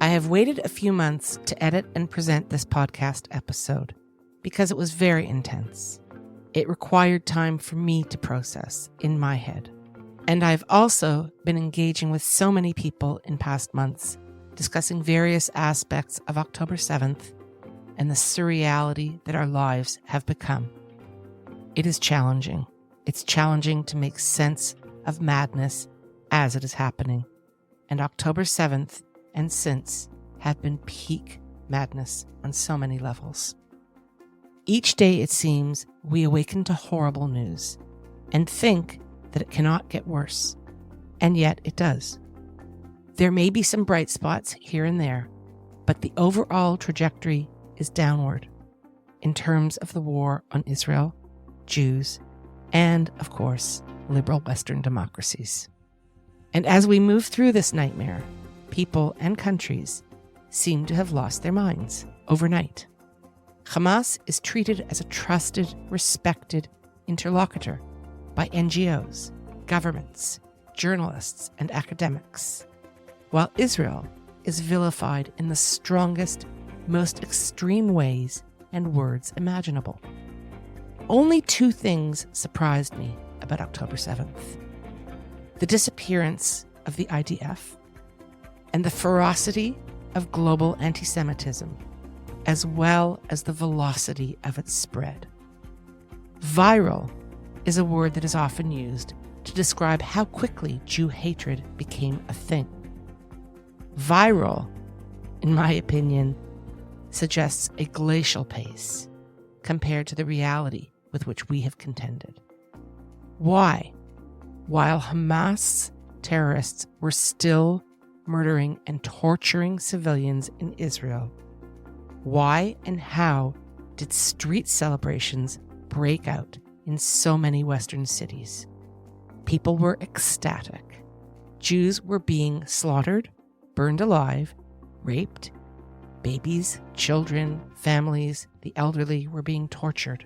I have waited a few months to edit and present this podcast episode because it was very intense. It required time for me to process in my head. And I've also been engaging with so many people in past months, discussing various aspects of October 7th and the surreality that our lives have become. It is challenging. It's challenging to make sense of madness as it is happening. And October 7th and since have been peak madness on so many levels. Each day, it seems, we awaken to horrible news and think that it cannot get worse. And yet it does. There may be some bright spots here and there, but the overall trajectory is downward in terms of the war on Israel, Jews, and, of course, liberal Western democracies. And as we move through this nightmare, people and countries seem to have lost their minds overnight. Hamas is treated as a trusted, respected interlocutor by NGOs, governments, journalists, and academics, while Israel is vilified in the strongest, most extreme ways and words imaginable. Only two things surprised me about October 7th. The disappearance of the IDF and the ferocity of global anti-Semitism, as well as the velocity of its spread. Viral is a word that is often used to describe how quickly Jew hatred became a thing. Viral, in my opinion, suggests a glacial pace compared to the reality with which we have contended. Why, while Hamas terrorists were still murdering and torturing civilians in Israel, why and how did street celebrations break out in so many Western cities? People were ecstatic. Jews were being slaughtered, burned alive, raped. Babies, children, families, the elderly were being tortured.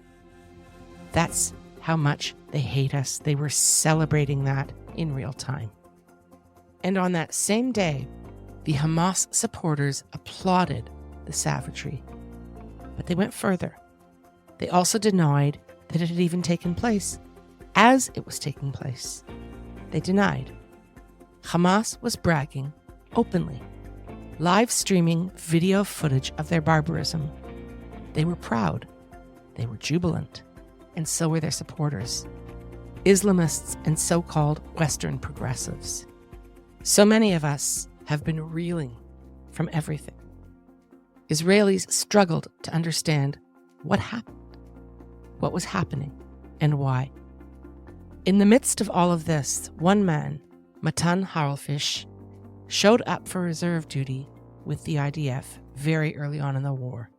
That's how much they hate us. They were celebrating that in real time. And on that same day, the Hamas supporters applauded the savagery. But they went further. They also denied that it had even taken place as it was taking place. They denied. Hamas was bragging openly, live streaming video footage of their barbarism. They were proud. They were jubilant. And so were their supporters, Islamists and so-called Western progressives. So many of us have been reeling from everything. Israelis struggled to understand what happened, what was happening, and why. In the midst of all of this, one man, Mattan Harelfisch, showed up for reserve duty with the IDF very early on in the war,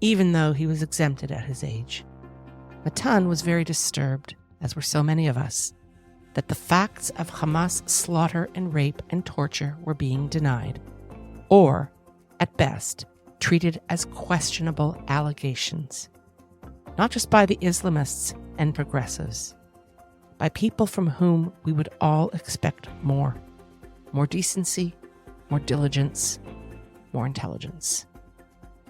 even though he was exempted at his age. Mattan was very disturbed, as were so many of us, that the facts of Hamas slaughter and rape and torture were being denied, or, at best, treated as questionable allegations, not just by the Islamists and progressives, by people from whom we would all expect more decency, more diligence, more intelligence.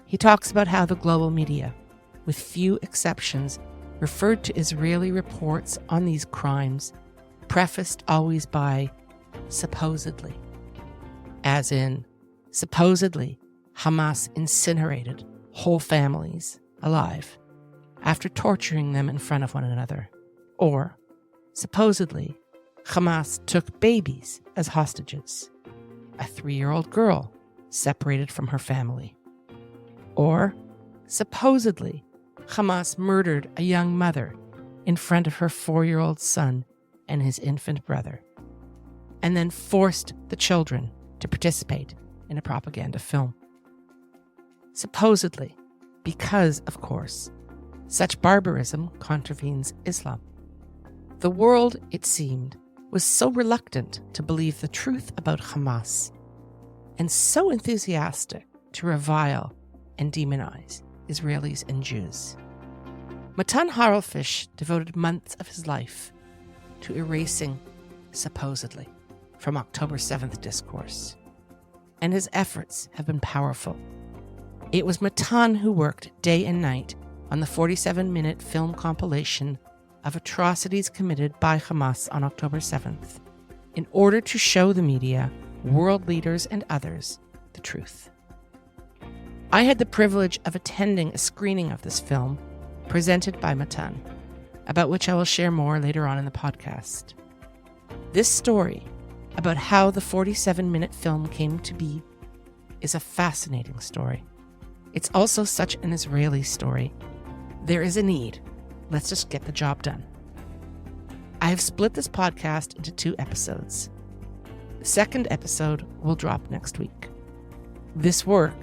He talks about how the global media, with few exceptions, referred to Israeli reports on these crimes, prefaced always by supposedly, as in, supposedly, Hamas incinerated whole families alive after torturing them in front of one another, or supposedly, Hamas took babies as hostages, a 3-year-old girl separated from her family, or supposedly, Hamas murdered a young mother in front of her 4-year-old son and his infant brother, and then forced the children to participate in a propaganda film. Supposedly, because, of course, such barbarism contravenes Islam. The world, it seemed, was so reluctant to believe the truth about Hamas, and so enthusiastic to revile and demonize Israelis and Jews. Mattan Harelfisch devoted months of his life to erasing, supposedly, from October 7th discourse. and his efforts have been powerful. It was Mattan who worked day and night on the 47-minute film compilation of atrocities committed by Hamas on October 7th, in order to show the media, world leaders, and others the truth. I had the privilege of attending a screening of this film presented by Mattan, about which I will share more later on in the podcast. This story about how the 47-minute film came to be is a fascinating story. It's also such an Israeli story. There is a need. Let's just get the job done. I have split this podcast into 2 episodes. The second episode will drop next week. This work,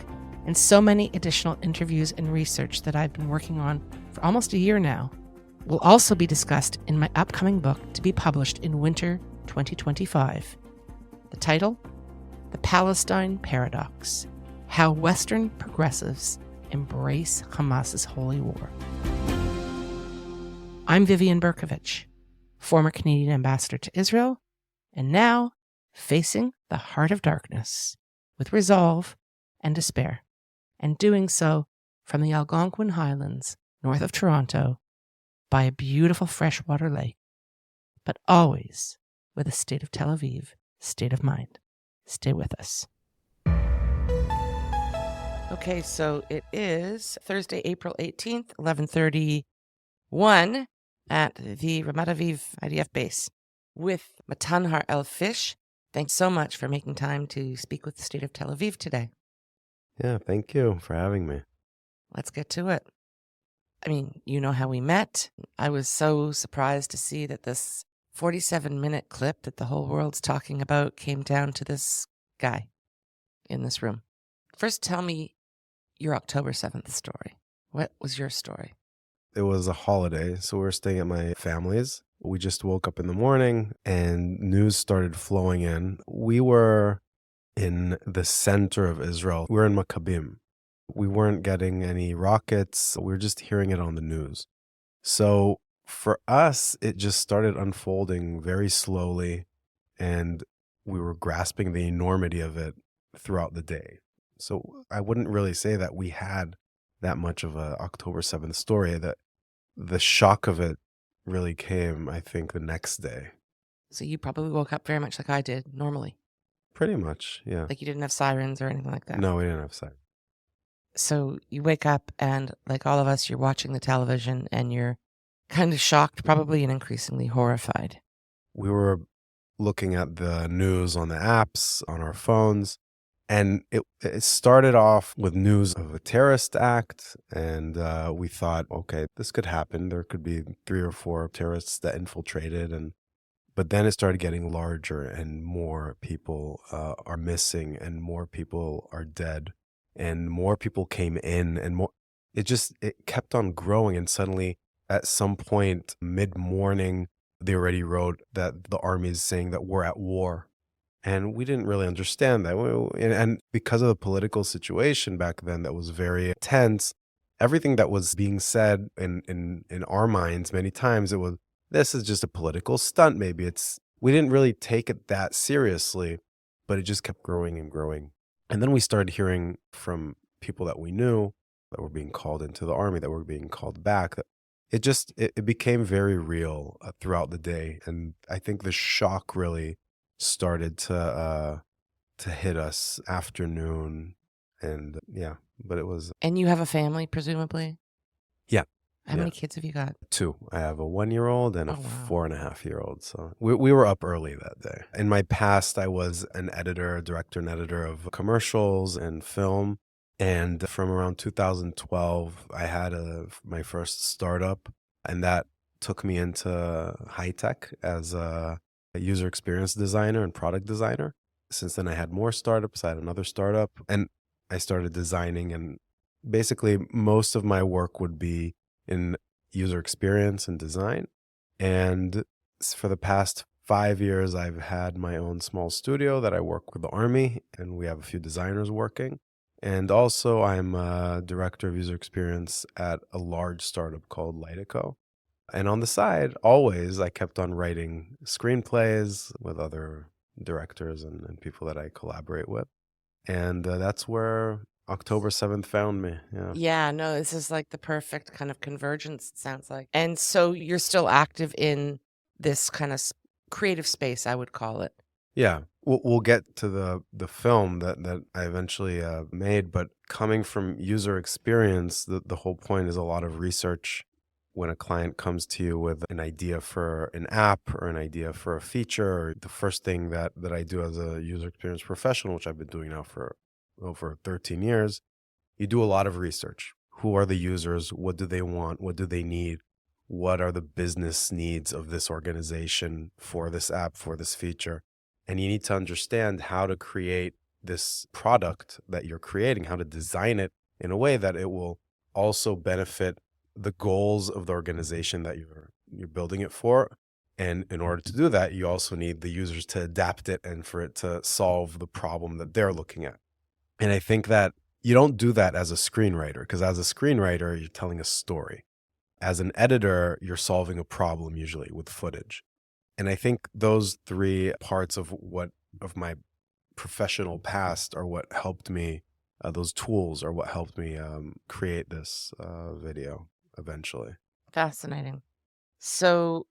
and so many additional interviews and research that I've been working on for almost a year now, will also be discussed in my upcoming book to be published in winter 2025. The title? The Palestine Paradox: How Western Progressives Embrace Hamas's Holy War. I'm Vivian Berkovich, former Canadian ambassador to Israel, and now facing the heart of darkness with resolve and despair, and doing so from the Algonquin Highlands north of Toronto by a beautiful freshwater lake, but always with a state of Tel Aviv state of mind. Stay with us. Okay, so it is Thursday, April 18th, 11:31 at the Ramat Aviv IDF base with Mattan Harelfisch. Thanks so much for making time to speak with the state of Tel Aviv today. Yeah, thank you for having me. Let's get to it. I mean, you know how we met. I was so surprised to see that this 47-minute clip that the whole world's talking about came down to this guy in this room. First, tell me your October 7th story. What was your story? It was a holiday, so we were staying at my family's. We just woke up in the morning and news started flowing in. We were in the center of Israel. We were in Maccabim. We weren't getting any rockets. We were just hearing it on the news. So for us, it just started unfolding very slowly, and we were grasping the enormity of it throughout the day. So I wouldn't really say that we had that much of a October 7th story. That the shock of it really came, I think, the next day. So you probably woke up very much like I did normally. Pretty much, yeah. Like you didn't have sirens or anything like that. No, we didn't have sirens. So you wake up and, like all of us, you're watching the television and you're kind of shocked, probably, and increasingly horrified. We were looking at the news on the apps, on our phones, and it started off with news of a terrorist act, and we thought, okay, this could happen. There could be 3 or 4 terrorists that infiltrated, but then it started getting larger, and more people are missing, and more people are dead, and more people came in, and more. It kept on growing, and suddenly, at some point, mid-morning, they already wrote that the army is saying that we're at war. And we didn't really understand that. And because of the political situation back then that was very tense, everything that was being said in our minds many times, it was, this is just a political stunt, maybe. We didn't really take it that seriously, but it just kept growing and growing. And then we started hearing from people that we knew that were being called into the army, that were being called back. It became very real throughout the day. And I think the shock really started to hit us afternoon, and yeah, but it was. And you have a family, presumably? Yeah. How many kids have you got? 2. I have a 1-year-old and a wow. 4.5-year-old. So we were up early that day. In my past, I was an director and editor of commercials and film. And from around 2012, I had my first startup, and that took me into high tech as a user experience designer and product designer. Since then, I had more startups. I had another startup, and I started designing. And basically, most of my work would be in user experience and design. And for the past 5 years, I've had my own small studio that I work with the Army, and we have a few designers working. And also, I'm a director of user experience at a large startup called Lytico. And on the side, always, I kept on writing screenplays with other directors and people that I collaborate with. And that's where October 7th found me. Yeah. Yeah, no, this is like the perfect kind of convergence, it sounds like. And so you're still active in this kind of creative space, I would call it. Yeah. We'll get to the film that I eventually made, but coming from user experience, the whole point is a lot of research. When a client comes to you with an idea for an app or an idea for a feature, the first thing that I do as a user experience professional, which I've been doing now for over 13 years, you do a lot of research. Who are the users? What do they want? What do they need? What are the business needs of this organization for this app, for this feature? And you need to understand how to create this product that you're creating, how to design it in a way that it will also benefit the goals of the organization that you're building it for. And in order to do that, you also need the users to adapt it and for it to solve the problem that they're looking at. And I think that you don't do that as a screenwriter, because as a screenwriter, you're telling a story. As an editor, you're solving a problem usually with footage. And I think those three parts of my professional past are what helped me, those tools are what helped me create this video eventually. Fascinating. So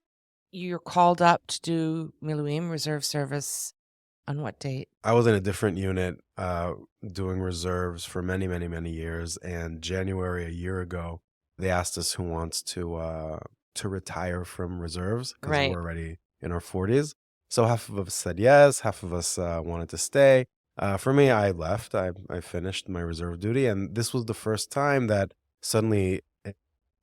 you're called up to do Miluim reserve service on what date? I was in a different unit doing reserves for many, many, many years. And January a year ago, they asked us who wants to retire from reserves because Right. we're already in our 40s. So half of us said yes, half of us wanted to stay. For me, I left. I finished my reserve duty. And this was the first time that suddenly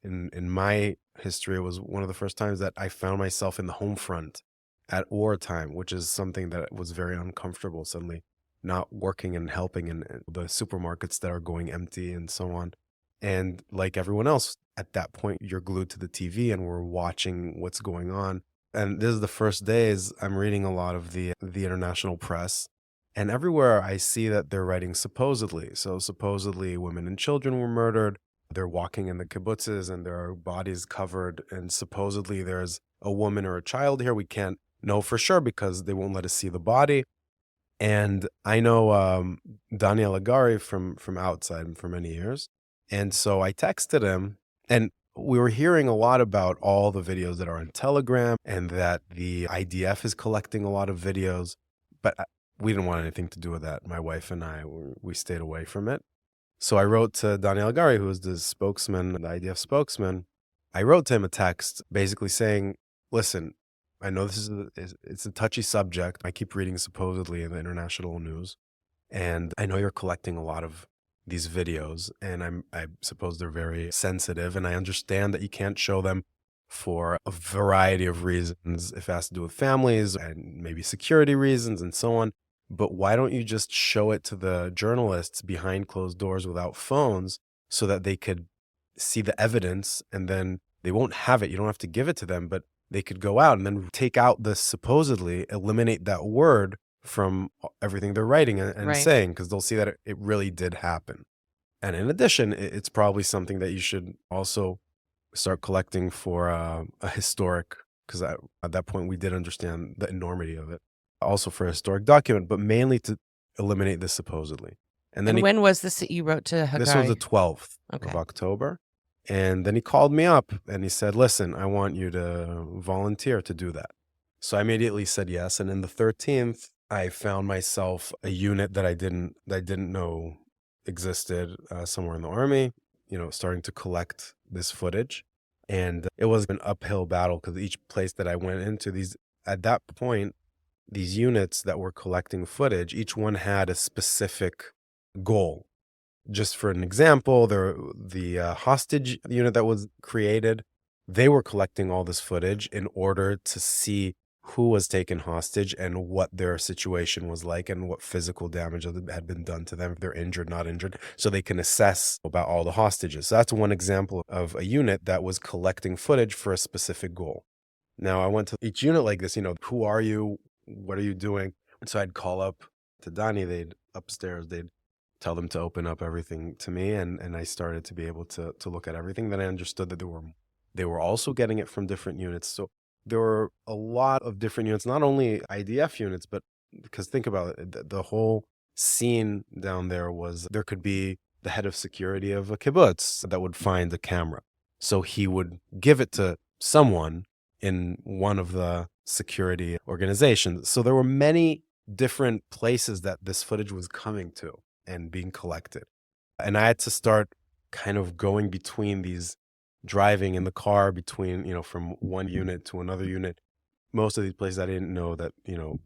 in my history, it was one of the first times that I found myself in the home front at wartime, which is something that was very uncomfortable, suddenly not working and helping in the supermarkets that are going empty and so on. And like everyone else, at that point, you're glued to the TV and we're watching what's going on. And this is the first days I'm reading a lot of the international press. And everywhere I see that they're writing supposedly. So supposedly women and children were murdered. They're walking in the kibbutzes and there are bodies covered. And supposedly there's a woman or a child here. We can't know for sure because they won't let us see the body. And I know Daniel Hagari from outside for many years. And so I texted him, and we were hearing a lot about all the videos that are on Telegram and that the IDF is collecting a lot of videos. But we didn't want anything to do with that. My wife and I, we stayed away from it. So I wrote to Daniel Hagari, who is the spokesman, the IDF spokesman. I wrote to him a text basically saying, listen, I know this it's a touchy subject. I keep reading supposedly in the international news, and I know you're collecting a lot of these videos, and I suppose they're very sensitive, and I understand that you can't show them for a variety of reasons, if it has to do with families and maybe security reasons and so on. But why don't you just show it to the journalists behind closed doors without phones so that they could see the evidence, and then they won't have it. You don't have to give it to them, but they could go out and then take out the supposedly, eliminate that word from everything they're writing and Right. saying, because they'll see that it really did happen. And in addition, it's probably something that you should also start collecting for a historic, because at that point we did understand the enormity of it. Also for a historic document, but mainly to eliminate this supposedly. And then when was this that you wrote to Hagari? This was the 12th Okay. of October. And then he called me up and he said, listen, I want you to volunteer to do that. So I immediately said yes. And in the 13th, I found myself a unit that I didn't know existed somewhere in the army, starting to collect this footage. And it was an uphill battle because each place that I went into, at that point, these units that were collecting footage, each one had a specific goal. Just for an example, the hostage unit that was created, they were collecting all this footage in order to see who was taken hostage and what their situation was like and what physical damage had been done to them, if they're injured, not injured, so they can assess about all the hostages. So that's one example of a unit that was collecting footage for a specific goal. Now, I went to each unit like this, who are you? What are you doing? And so I'd call up to Donnie, they'd tell them to open up everything to me, and I started to be able to look at everything. Then I understood that they were also getting it from different units. So there were a lot of different units, not only IDF units, but because think about it, the whole scene down there was there could be the head of security of a kibbutz that would find a camera. So he would give it to someone in one of the security organizations. So there were many different places that this footage was coming to and being collected. And I had to start kind of going between these, driving in the car between, from one unit to another unit. Most of these places I didn't know that,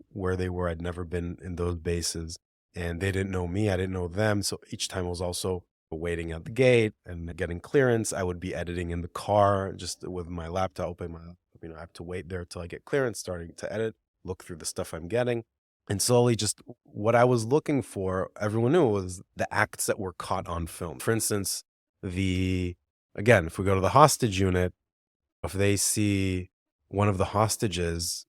where they were. I'd never been in those bases, and they didn't know me. I didn't know them. So each time I was also waiting at the gate and getting clearance. I would be editing in the car just with my laptop open. I have to wait there till I get clearance, starting to edit, look through the stuff I'm getting. And slowly just what I was looking for, everyone knew, was the acts that were caught on film. For instance, if we go to the hostage unit, if they see one of the hostages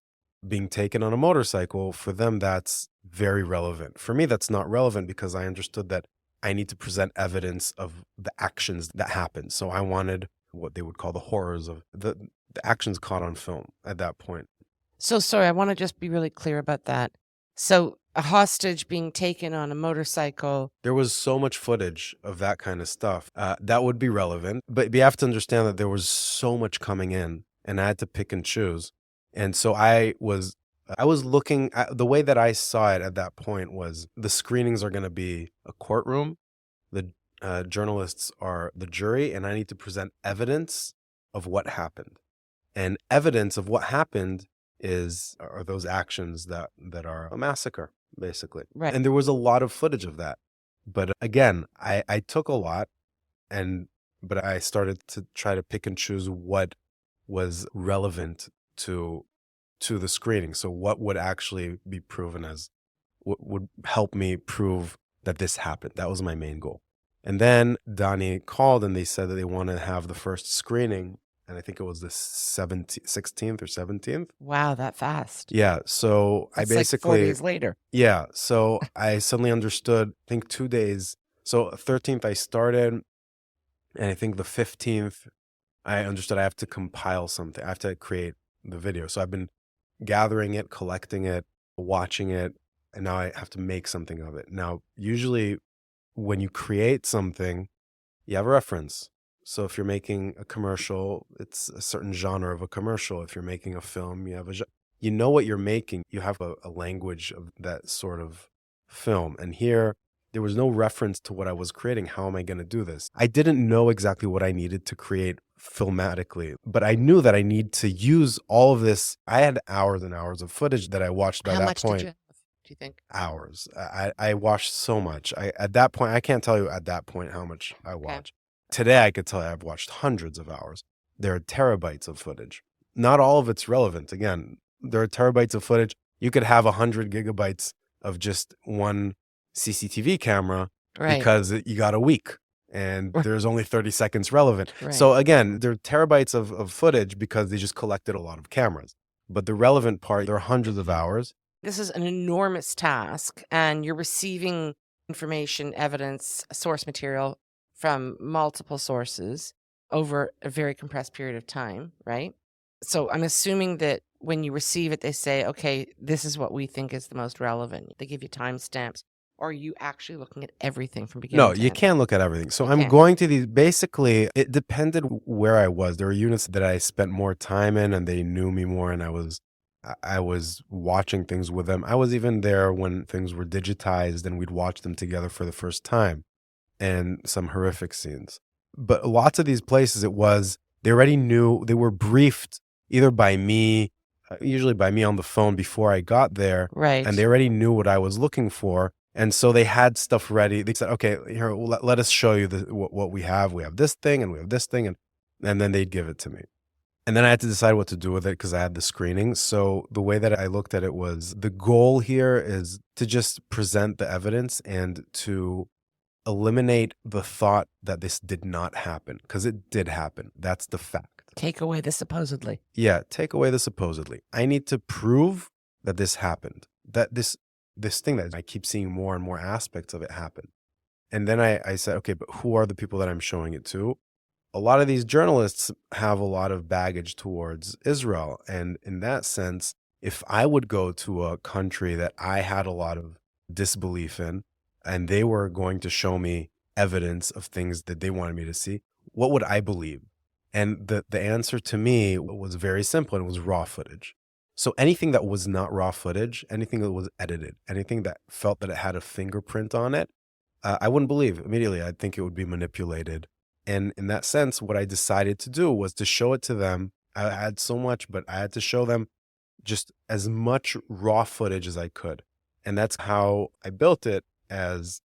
being taken on a motorcycle, for them, that's very relevant. For me, that's not relevant because I understood that I need to present evidence of the actions that happened. So I wanted what they would call the horrors of the actions caught on film at that point. So sorry, I want to just be really clear about that. So a hostage being taken on a motorcycle. There was so much footage of that kind of stuff that would be relevant. But you have to understand that there was so much coming in, and I had to pick and choose. And so I was looking at the way that I saw it at that point was the screenings are going to be a courtroom. The journalists are the jury, and I need to present evidence of what happened. And evidence of what happened are those actions that are a massacre, basically. Right. And there was a lot of footage of that. But again, I took a lot, but I started to try to pick and choose what was relevant to the screening. So what would actually be proven as what would help me prove that this happened. That was my main goal. And then Donnie called and they said that they want to have the first screening. And I think it was the 16th or 17th. Wow, that fast. Yeah. So It's I basically, like 4 days later. yeah. So I suddenly understood, I think 2 days. So 13th I started, and I think the 15th I understood I have to compile something. I have to create the video. So I've been gathering it, collecting it, watching it, and now I have to make something of it. Now, usually when you create something, you have a reference. So if you're making a commercial, it's a certain genre of a commercial. If you're making a film, you know what you're making. You have a language of that sort of film. And here, there was no reference to what I was creating. How am I going to do this? I didn't know exactly what I needed to create filmatically, but I knew that I need to use all of this. I had hours and hours of footage that I watched by How that much point. did you have, do you think? Hours. I watched so much. At that point, I can't tell you at that point how much I watched. Today, I could tell you I've watched hundreds of hours. There are terabytes of footage. Not all of it's relevant. Again, there are terabytes of footage. You could have 100 gigabytes of just one CCTV camera because you got a week and there's only 30 seconds relevant. Right. So again, there are terabytes of footage because they just collected a lot of cameras. But the relevant part, there are hundreds of hours. This is an enormous task, and you're receiving information, evidence, source material from multiple sources over a very compressed period of time, right? So I'm assuming that when you receive it, they say, okay, this is what we think is the most relevant. They give you timestamps. Or are you actually looking at everything from beginning to No, you end? can't look at everything. So I'm going to these, basically, it depended where I was. There were units that I spent more time in and they knew me more, and I was watching things with them. I was even there when things were digitized and we'd watch them together for the first time, and some horrific scenes. But lots of these places, they already knew, they were briefed either by me, usually by me on the phone before I got there. Right. And they already knew what I was looking for. And so they had stuff ready. They said, okay, here, let us show you what we have. We have this thing and we have this thing. And then they'd give it to me. And then I had to decide what to do with it because I had the screening. So the way that I looked at it was, the goal here is to just present the evidence and to eliminate the thought that this did not happen, because it did happen. That's the fact. Take away the supposedly. Yeah, take away the supposedly. I need to prove that this happened, that this thing that I keep seeing more and more aspects of it happen. And then I said, okay, but who are the people that I'm showing it to? A lot of these journalists have a lot of baggage towards Israel. And in that sense, if I would go to a country that I had a lot of disbelief in, and they were going to show me evidence of things that they wanted me to see, what would I believe? And the answer to me was very simple, and it was raw footage. So anything that was not raw footage, anything that was edited, anything that felt that it had a fingerprint on it, I wouldn't believe immediately. I'd think it would be manipulated. And in that sense, what I decided to do was to show it to them. I had so much, but I had to show them just as much raw footage as I could. And that's how I built it, as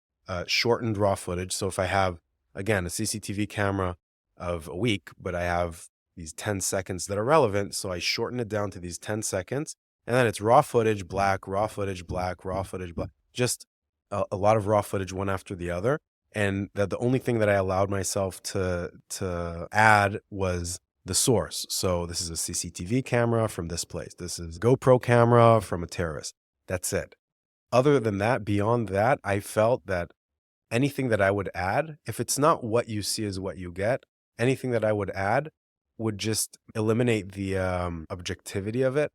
shortened raw footage. So if I have, again, a CCTV camera of a week, but I have these 10 seconds that are relevant, so I shorten it down to these 10 seconds. And then it's raw footage, black, raw footage, black, raw footage, black. Just a lot of raw footage, one after the other. And that the only thing that I allowed myself to add was the source. So this is a CCTV camera from this place. This is GoPro camera from a terrorist. That's it. Other than that, beyond that, I felt that anything that I would add, if it's not what you see is what you get, anything that I would add would just eliminate the objectivity of it.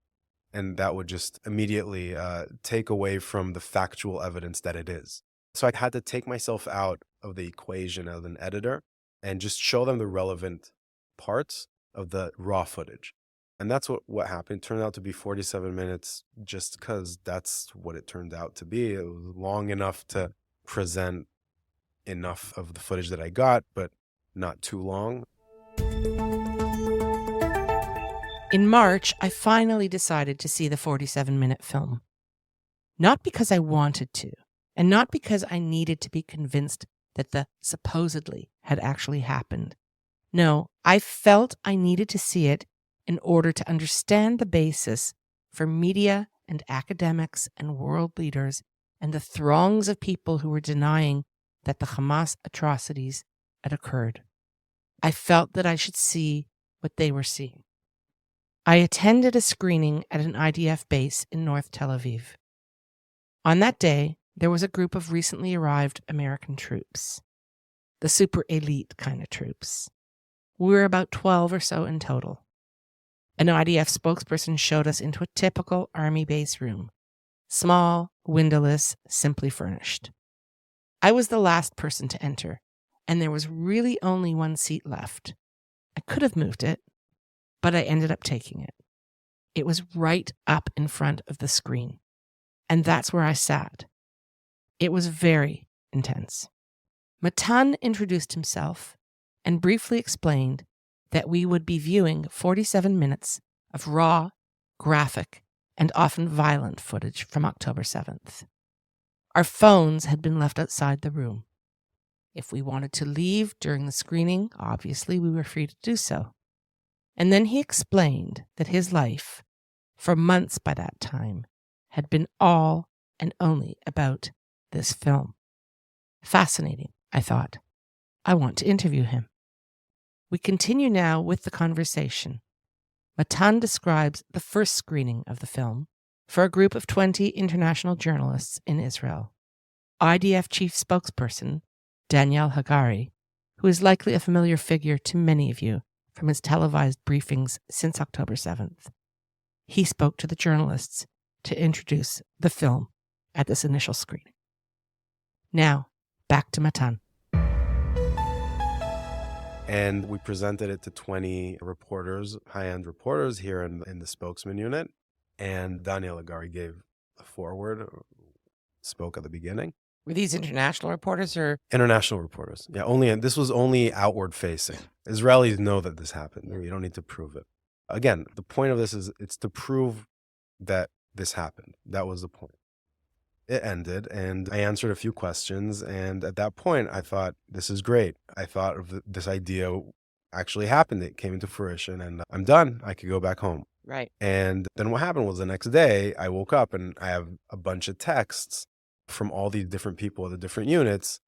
And that would just immediately take away from the factual evidence that it is. So I had to take myself out of the equation as an editor and just show them the relevant parts of the raw footage. And that's what happened. It turned out to be 47 minutes just because that's what it turned out to be. It was long enough to present enough of the footage that I got, but not too long. In March, I finally decided to see the 47-minute film. Not because I wanted to, and not because I needed to be convinced that the supposedly had actually happened. No, I felt I needed to see it in order to understand the basis for media and academics and world leaders and the throngs of people who were denying that the Hamas atrocities had occurred. I felt that I should see what they were seeing. I attended a screening at an IDF base in North Tel Aviv. On that day, there was a group of recently arrived American troops, the super elite kind of troops. We were about 12 or so in total. An IDF spokesperson showed us into a typical army base room, small, windowless, simply furnished. I was the last person to enter, and there was really only one seat left. I could have moved it, but I ended up taking it. It was right up in front of the screen, and that's where I sat. It was very intense. Mattan introduced himself and briefly explained that we would be viewing 47 minutes of raw, graphic, and often violent footage from October 7th. Our phones had been left outside the room. If we wanted to leave during the screening, obviously we were free to do so. And then he explained that his life, for months by that time, had been all and only about this film. Fascinating, I thought. I want to interview him. We continue now with the conversation. Mattan describes the first screening of the film for a group of 20 international journalists in Israel. IDF Chief Spokesperson Daniel Hagari, who is likely a familiar figure to many of you from his televised briefings since October 7th. He spoke to the journalists to introduce the film at this initial screening. Now, back to Mattan. And we presented it to 20 reporters, high-end reporters here in the spokesman unit. And Daniel Hagari gave a foreword, spoke at the beginning. Were these international reporters or? International reporters. Yeah, this was only outward facing. Israelis know that this happened. You don't need to prove it. Again, the point of this is it's to prove that this happened. That was the point. It ended, and I answered a few questions. And at that point, I thought, this is great. I thought of this idea actually happened. It came into fruition, and I'm done. I could go back home. Right. And then what happened was the next day, I woke up and I have a bunch of texts from all these different people at the different units.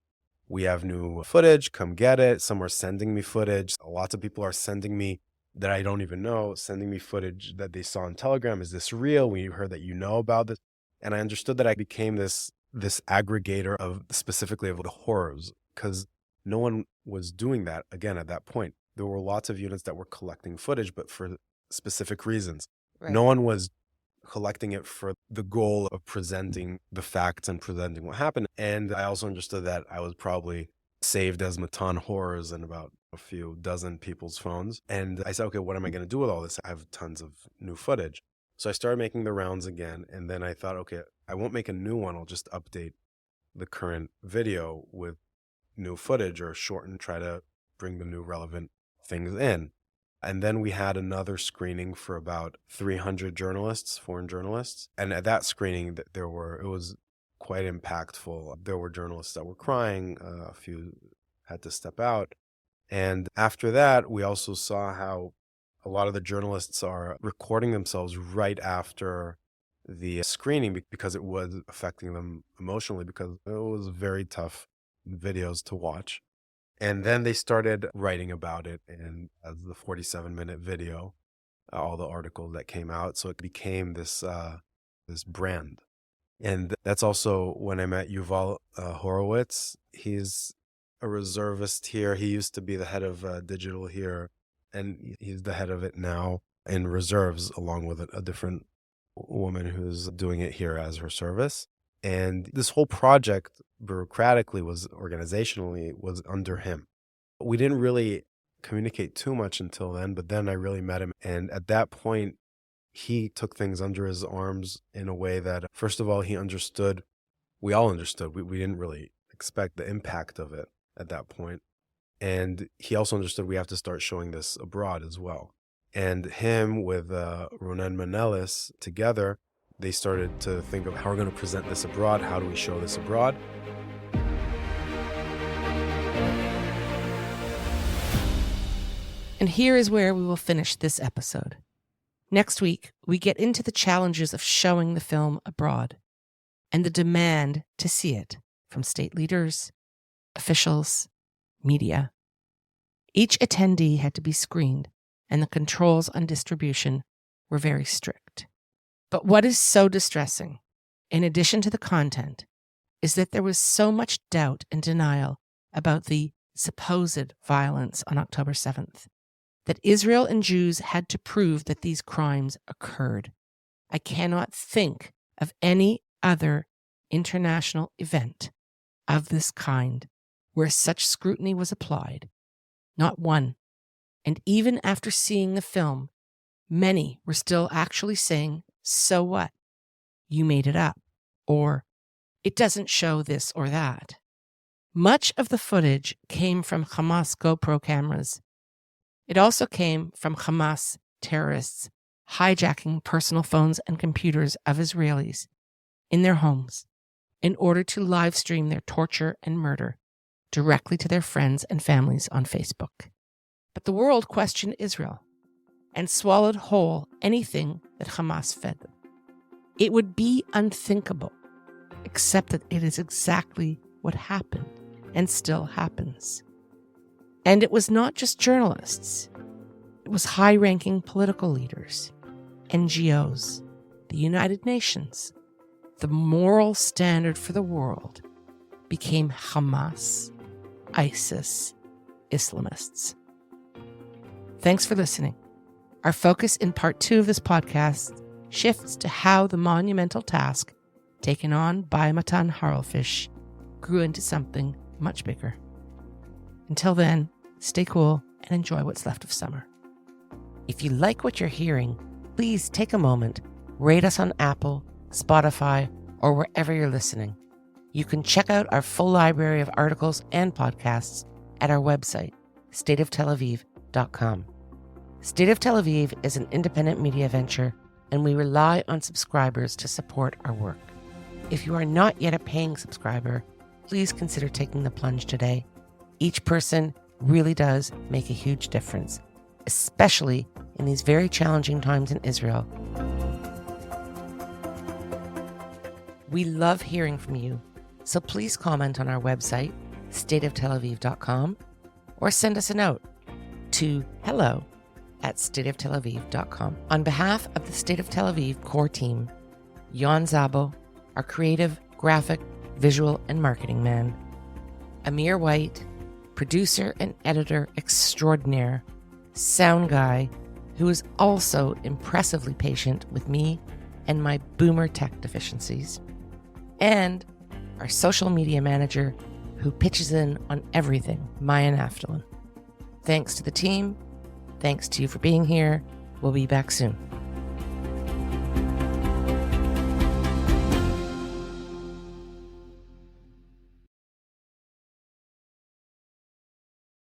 We have new footage. Come get it. Some are sending me footage. Lots of people are sending me that I don't even know, sending me footage that they saw on Telegram. Is this real? We heard that you know about this. And I understood that I became this aggregator of specifically of the horrors, because no one was doing that again at that point. There were lots of units that were collecting footage, but for specific reasons. Right. No one was collecting it for the goal of presenting the facts and presenting what happened. And I also understood that I was probably saved as Mattan horrors in about a few dozen people's phones. And I said, okay, what am I going to do with all this? I have tons of new footage. So I started making the rounds again. And then I thought, okay, I won't make a new one. I'll just update the current video with new footage or shorten, try to bring the new relevant things in. And then we had another screening for about 300 journalists, foreign journalists. And at that screening, it was quite impactful. There were journalists that were crying. A few had to step out. And after that, we also saw how a lot of the journalists are recording themselves right after the screening because it was affecting them emotionally, because it was very tough videos to watch. And then they started writing about it in as the 47-minute video, all the articles that came out. So it became this brand. And that's also when I met Yuval Horowitz. He's a reservist here. He used to be the head of digital here, and he's the head of it now in reserves, along with a different woman who's doing it here as her service. And this whole project, bureaucratically, organizationally, was under him. We didn't really communicate too much until then, but then I really met him. And at that point, he took things under his arms in a way that, first of all, he understood. We all understood. We didn't really expect the impact of it at that point. And he also understood we have to start showing this abroad as well. And him with Ronen Manelis together, they started to think of how we're going to present this abroad. How do we show this abroad? And here is where we will finish this episode. Next week, we get into the challenges of showing the film abroad and the demand to see it from state leaders, officials, media. Each attendee had to be screened, and the controls on distribution were very strict. But what is so distressing, in addition to the content, is that there was so much doubt and denial about the supposed violence on October 7th, that Israel and Jews had to prove that these crimes occurred. I cannot think of any other international event of this kind where such scrutiny was applied. Not one. And even after seeing the film, many were still actually saying, "So what? You made it up." Or, "It doesn't show this or that." Much of the footage came from Hamas GoPro cameras. It also came from Hamas terrorists hijacking personal phones and computers of Israelis in their homes in order to live stream their torture and murder directly to their friends and families on Facebook. But the world questioned Israel and swallowed whole anything that Hamas fed them. It would be unthinkable, except that it is exactly what happened and still happens. And it was not just journalists. It was high-ranking political leaders, NGOs, the United Nations. The moral standard for the world became Hamas, ISIS, Islamists. Thanks for listening. Our focus in part 2 of this podcast shifts to how the monumental task taken on by Mattan Harelfisch grew into something much bigger. Until then, stay cool and enjoy what's left of summer. If you like what you're hearing, please take a moment, rate us on Apple, Spotify, or wherever you're listening. You can check out our full library of articles and podcasts at our website, stateoftelaviv.com. State of Tel Aviv is an independent media venture, and we rely on subscribers to support our work. If you are not yet a paying subscriber, please consider taking the plunge today. Each person really does make a huge difference, especially in these very challenging times in Israel. We love hearing from you, so please comment on our website, stateoftelaviv.com, or send us a note to hello@stateoftelaviv.com. On behalf of the State of Tel Aviv core team, Jan Zabo, our creative, graphic, visual, and marketing man, Amir White, producer and editor extraordinaire, sound guy, who is also impressively patient with me and my boomer tech deficiencies, and our social media manager who pitches in on everything, Maya Naftalin. Thanks to the team. Thanks to you for being here. We'll be back soon.